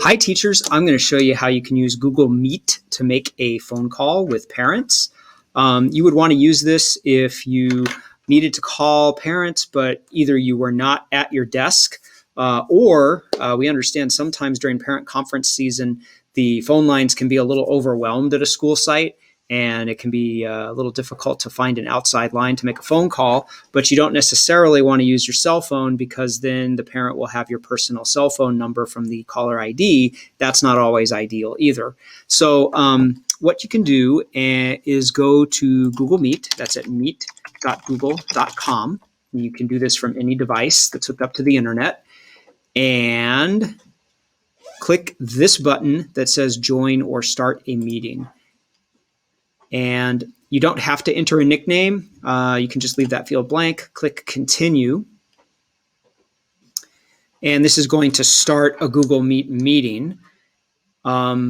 Hi teachers, I'm going to show you how you can use Google Meet to make a phone call with parents. You would want to use this if you needed to call parents, but either you were not at your desk or we understand sometimes during parent conference season, the phone lines can be a little overwhelmed at a school site, and it can be a little difficult to find an outside line to make a phone call, but you don't necessarily want to use your cell phone because then the parent will have your personal cell phone number from the caller ID. That's not always ideal either. So what you can do is go to Google Meet. That's at meet.google.com. You can do this from any device that's hooked up to the internet. And click this button that says join or start a meeting. And you don't have to enter a nickname. You can just leave that field blank. Click continue. And this is going to start a Google Meet meeting. Now,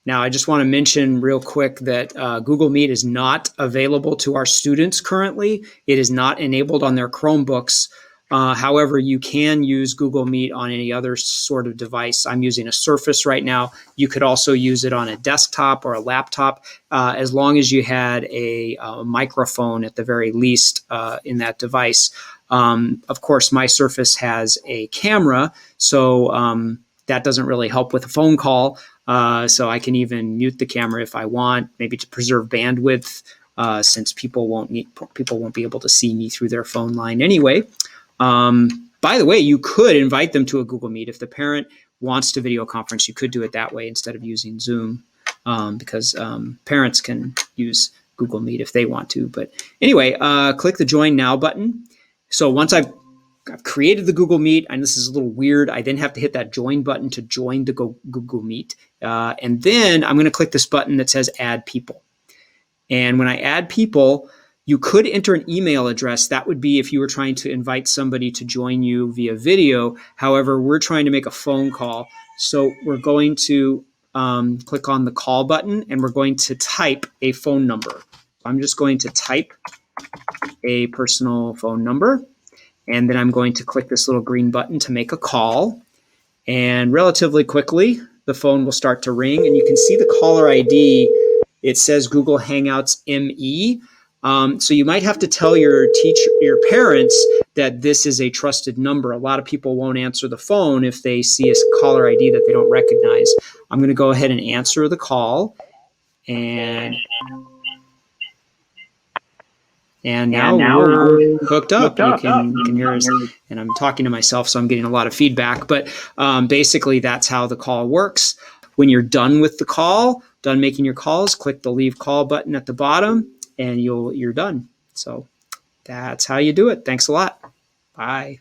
I just want to mention real quick that Google Meet is not available to our students currently. It is not enabled on their Chromebooks. However, you can use Google Meet on any other sort of device. I'm using a Surface right now. You could also use it on a desktop or a laptop, as long as you had a microphone at the very least in that device. Of course, my Surface has a camera, so that doesn't really help with a phone call. So I can even mute the camera if I want, maybe to preserve bandwidth, since people won't be able to see me through their phone line anyway. By the way, you could invite them to a Google Meet. If the parent wants to video conference, you could do it that way instead of using Zoom, because parents can use Google Meet if they want to. But anyway, click the Join Now button. So once I've created the Google Meet, and this is a little weird, I then have to hit that Join button to join the Google Meet. And then I'm going to click this button that says Add People. And when I add people, you could enter an email address. That would be if you were trying to invite somebody to join you via video. However, we're trying to make a phone call. So we're going to click on the call button, and we're going to type a phone number. I'm just going to type a personal phone number, and then I'm going to click this little green button to make a call. And relatively quickly, the phone will start to ring, and you can see the caller ID. It says Google Hangouts ME. So you might have to tell your parents that this is a trusted number. A lot of people won't answer the phone if they see a caller ID that they don't recognize. I'm going to go ahead and answer the call. And now we're hooked up. You can hear us, and I'm talking to myself, so I'm getting a lot of feedback. But basically, that's how the call works. When you're done with the call, done making your calls, click the Leave Call button at the bottom, and you're done. So that's how you do it. Thanks a lot. Bye.